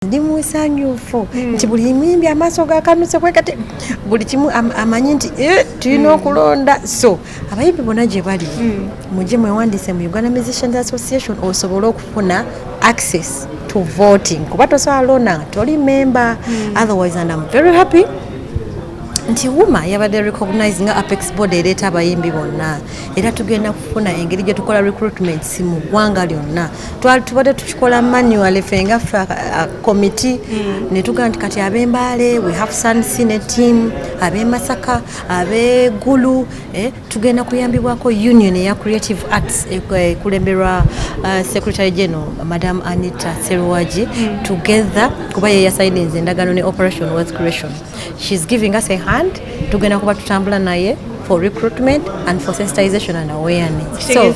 ndi musanyufu nti buli muyimbi amaaso gakanuse kwekati buli kimu amanyi nti tulina okulonda. So abayimbi bonna gye bali mujje mwewandiise mu Uganda Musicians Association osobole okufuna access to voting kuba tosobola lona toli member. Otherwise, and I'm very happy nti WUMA yabadde recognize nga apex board ereeta abayimbi bonna era tugenda kufuna engeri gye tukola recruitment si mu ggwanga lyonna. Tubadde tukikola manual fenga committee ne tugaa nti kati ab'Embale we have Sunsi ne team, ab'e Masaka, ab'e Gulu tugenda kuyambibwako union eya creative arts kulemberwa secretary general Madam Anita Seruwaji together kuba ye yasaininze endagaano ne operation wealth creation. She's giving us a hand. Tugenda kuba tutambula naye for recruitment and for sensitization and awareness. So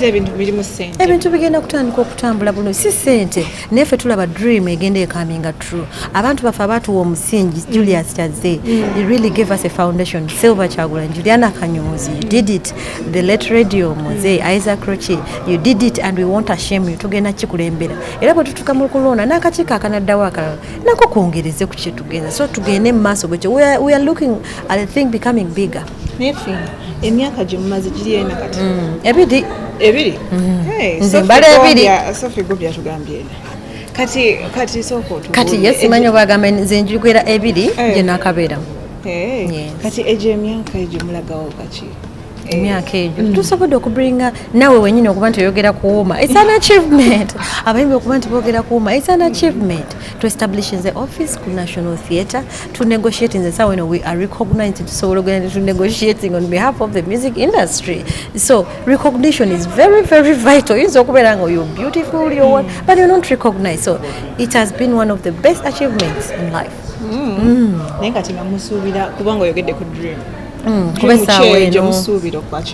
ebintu bigenda kutandika okutambula bulungi si sente nefe tulaba dream egenda ekaminga true. Abantu bafa batuwa omusingi Julius Chaze he really gave us a foundation. Silver Chagula, Juliana Kanyomozi, you did it. The late radio Mose Isaac Roche, you did it and we won't shame you. Tugenda kikulembera era bwe tutuka mu kulona n'akakiiko akanaddawo akalala nako kwongereze ku kye tugenda. So tugende mu maaso bwekyo we are looking at the thing becoming bigger. Nefi emyaka gye mumaze giri ena kati ebiri nze mbala ebiri Sophie Gobya tugambye kati soko kati yes manyo bagamba nze njigwera ebiri gye nakabeera kati eje emyaka egyo mulagawo kaki emyaka egyo tusobodde okubringa nawe wenyine okuba nti oyogera ku WUMA. It's an achievement. Abayimbi okuba nti boogera ku WUMA, it's an achievement. To establish the office ku National Theatre, to negotiate in the South when we are recognized to negotiating on behalf of the music industry. So recognition is very, very vital. You're beautiful, you're one, but you're not recognized. So it has been one of the best achievements in life.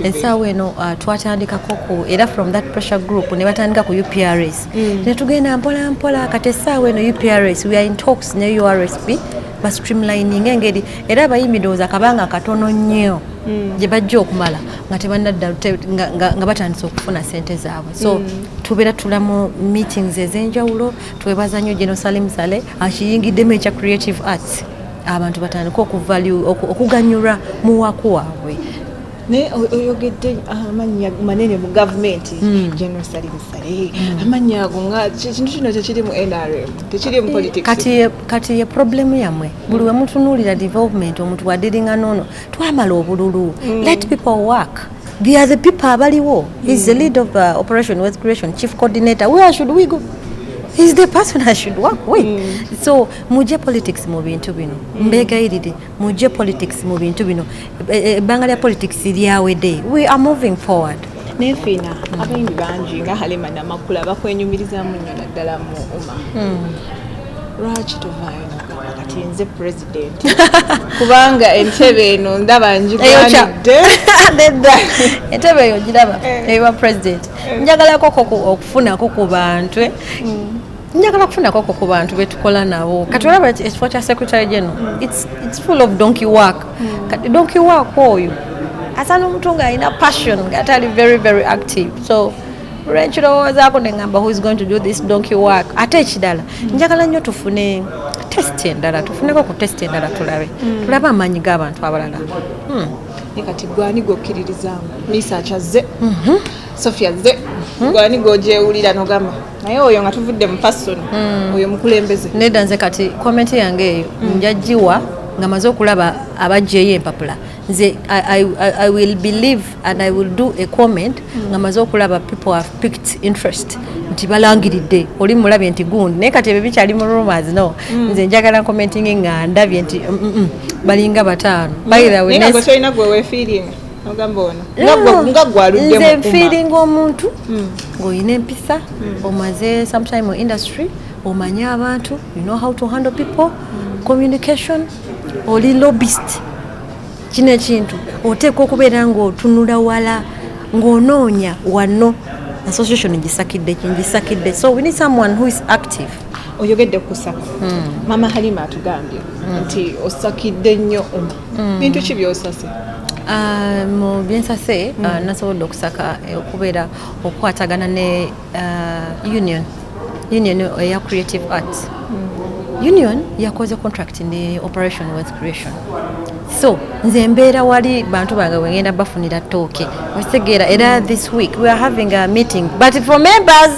Esaawa eno twatandikako era from that pressure group ne batandika ku UPRS ne tugenda mpola mpola kati esaawa eno UPRS we are in talks ne URSP ba streamlining engeri era abayimbi ndowooza kabanga katono nnyo gye bajja okumala nga tebanadda nga batandise okufuna sente zaabwe. So tubeera tulamu meetings ez'enjawulo twebaza nnyo General Salim Saleh akiyingiddemu ekya creative arts abantu batandika okuvalue okuganyulwa mu waku waabwe. Ne oyogedde amanya manene mu government General Salim Saleh amanya ago nga kintu kino tekiri mu NRM tekiri mu politics kati ye problem yamwe buli we mutunuulira development omuntu wadiringa nono twamala obululu. Let people work. They are the people abaliwo. He's the lead of operation wealth creation, chief coordinator. Where should we go? He's the person I should work with. So muje politics mu bintu bino mbegayiride muje politics mu bintu bino bangalia politics lyawedde. We are moving forward. Nefina abayimbi bangi nga Halima na Makula bakwenyumiriza mu nnyo naddala mu WUMA. Lwaki tovaayo kati nze president kubanga entebe eno ndaba njigwanidde entebe eyo giraba ewa president njagalako okufunako ku bantu njagala kufunako ku bantu betukola nabo kati olaba ekifo kya secretary general it's full of donkey work. Kati donkey work oyo asana omuntu ng'alina passion ng'atali very very active. So lwekirowoozaako ne ngamba who is going to do this donkey work. Ate ekidala njagala nnyo tufune test endala tufuneko ku test endala tulabe amaanyi g'abantu abalala. Kati gwani gokkiririzaamu Misa Chaze Sophia ze gwani gojeewulira nogamba naye oyo nga tuvudde mu person oyo mukulembeze nedda nze kati comment yange eyo njagiwa nga maze okulaba abajjeeyo empapula nze I will believe and I will do a comment nga maze okulaba people have picked interest nti balangiridde oli mulabye nti gundi naye kati ebyo bikyali mu rumors no nze njagala commenting nga ndabye nti balinga bataano by the way nega gotoyina gwe we feeling ogamba ono nga gwaludde mu nze feeling omuntu ng'olina empisa omaze sometime mu industry omanya abantu you know how to handle people communication oli lobbyist kino ekintu oteekwa okubeera ng'otunula wala ng'onoonya wano association ngisakidde so we need someone who is active. Oyogedde kusaka mama Halima atugambye nti osakidde nnyo bintu ki by'osase? Mu byensase nasobodde okusaka okubeera okukwatagana ne union eya creative arts union yakoze contract ne operation wealth creation. So nze mbeera wali bantu bange wengenda bafunira tooke okitegeera era this week we are having a meeting but for members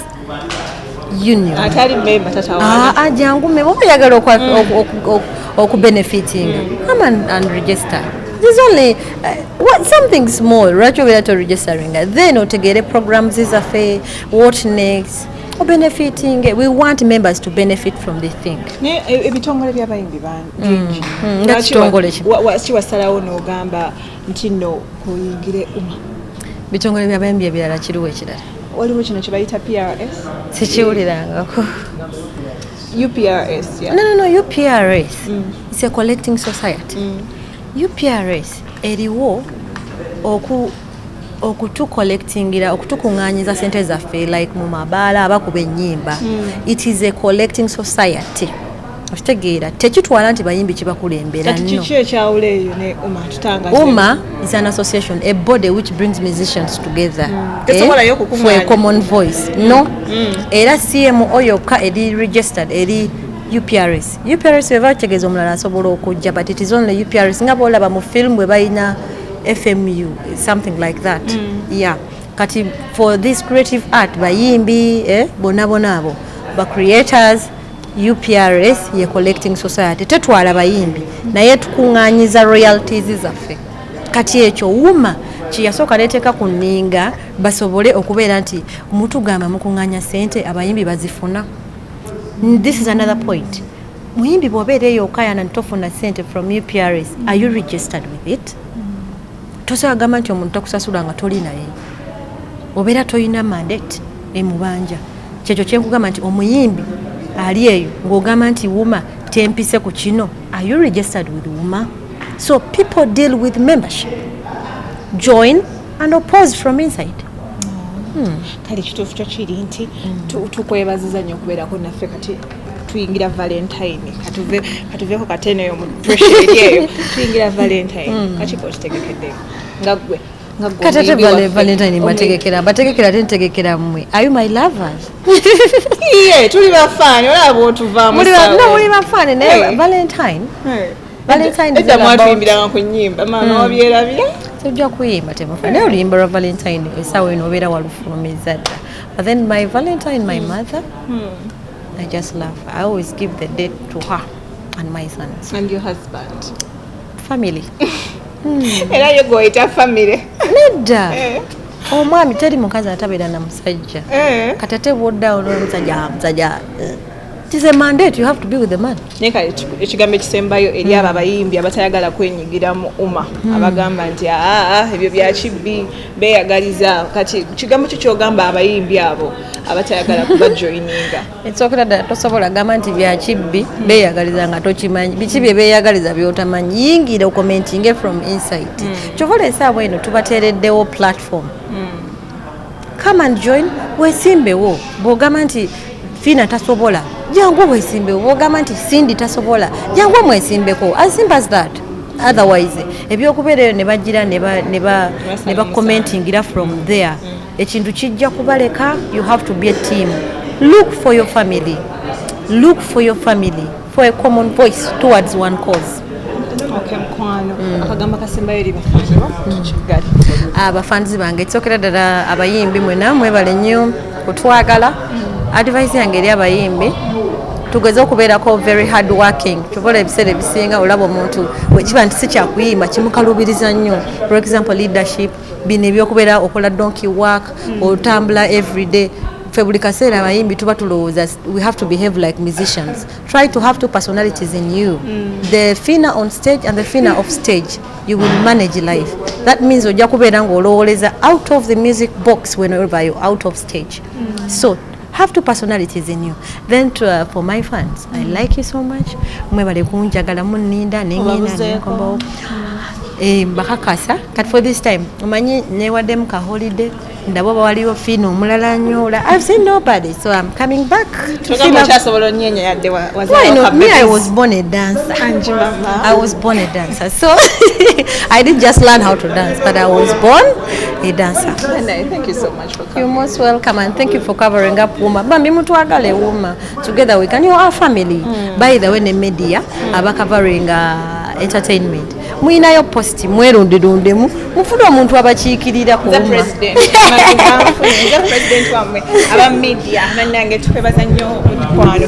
union atali member tatawana jangu me oyagala okubenefiting come and register. There's only something small right over to registering then otegere programs is a fair what next or benefiting. We want members to benefit from this thing. Ebitongole by'abayimbi bangi lwaki wasalawo n'ogamba nti no kuyingire uma bitongole by'abayimbi ebirala kiriwo ekirala waliwo kino kye bayita PRS sikiwulirangako UPRS yeah. No UPRS it's a collecting society UPRS eriwo okutucollectingira okutukunganyiza sente zaffe like mu mabaala abakuba ennyimba it is a collecting society okitegeera tekitwala nti bayimbi kibakulembera kiki ekyawula eyo ne UMA is an association, a body which brings musicians together for a common voice era CMO yokka eri registered eri UPRS weba kitegeeza omulala asobola okujja but it is only UPRS nga boolaba mu film bwe balina FMU something like that yeah kati for this creative art bayimbi bona abo ba creators UPRS ye collecting society tetwala bayimbi naye tukunganyiza royalties zaffe kati ekyo UMA kiyasooka leeteka ku nninga basobole okubeera nti mutugamba mukunganya sente abayimbi bazifuna. This is another point. Muyimbi bw'obeera eyo okayana ntofuna sente from UPRS are you registered with it? Tosobola gamba nti omuntu takusasula nga toli naye obeera toyina mandate emubanja kyekyo kyenkugamba nti omuyimbi ali eyo ng'ogamba nti UMA tempise ku kino are you registered with UMA? So people deal with membership join and oppose from inside. Kale kituufu kyo kiri nti tukwebaziza nnyo okubeerako naffe kati tuyingira Valentine katuveeko katene eyo mu pressure eyo tuyingira Valentine kakiko kitegekeddeyo nga ggwe Katete Valentine bategekera tentegekera mmwe are you my lovers? Iye tuli bafani olaba otuvaamu sawa muli bafani naye Valentine edda mwatuyimbiranga ku nnyimba maama wabyerabye tujja kuyimba temufana naye oluyimba lwa Valentine essaawa eno obeera walufulumiza dda but then my Valentine my mother I just love her. I always give the date to her and my sons and your husband family era yo goita family nedda omwami teri mukazi atabeera na musajja katate bwodda omusajja it is a mandate you have to be with the man. Neka ekigambo ekisembayo eri abo abayimbi abatayagala kwenyigira mu UMA abagamba nti ebyo bya kibbi beeyagaliza kati kigambo kyogamba abayimbi abo abatayagala kuba joininga etsokera ddala tosobola gamba nti bya kibbi beeyagaliza nga tokimanyi biki bye beeyagaliza by'otamanyi yingira commenting from inside kyovola essaawa eno tubateereddewo platform come and join weesimbewo bw'ogamba nti Fina tasobola jangu weesimbewo bw'ogamba nti Sindi tasobola jangu mwesimbeko as simple as that otherwise ebyokubeera eyo ne bagira ne ba commentingira from there ekintu kijja kubaleka you have to be a team look for your family for a common voice towards one cause. Okay mkwano akagamba kasembayo eri bafanzi kigali abafanzi bange tsokera ddala abayimbi mwena mwebale nnyo kutwagala advice yange eri abayimbi tugeze okubeerako very hard working tuvola ebiseera ebisinga olaba omuntu wekiba nti si kyakuyimba kimukalubiriza nnyo for example leadership bino ebyokubeera okola donkey work otambula everyday ffe buli kaseera abayimbi tuba tulowooza we have to behave like musicians try to have two personalities in you the Finah on stage and the Finah off stage you will manage life that means ojja kubeera ng'olowooleza out of the music box whenever you're out of stage so have two personalities in you then for my fans I like you so much mwebale kunjagala munninda nengenda nenkombawo mbakakasa kati for this time omanyi newaddemu ka holiday ndabo bawaliwo Finah omulala nnyo I've seen nobody so I'm coming back to me I was born a dancer so I didn't just learn how to dance but I was born a dancer. Thank you so much for You're coming. most welcome, and thank you for covering up Wooma. Bambi mutwagale Wooma. Together we can. You're our family. By the way, the media aba covering entertainment. Mwinayo post mwerondedondemu mufuna omuntu abakiikirira ku The president. The president wa aba media nange tukwebaza nnyo mukwano.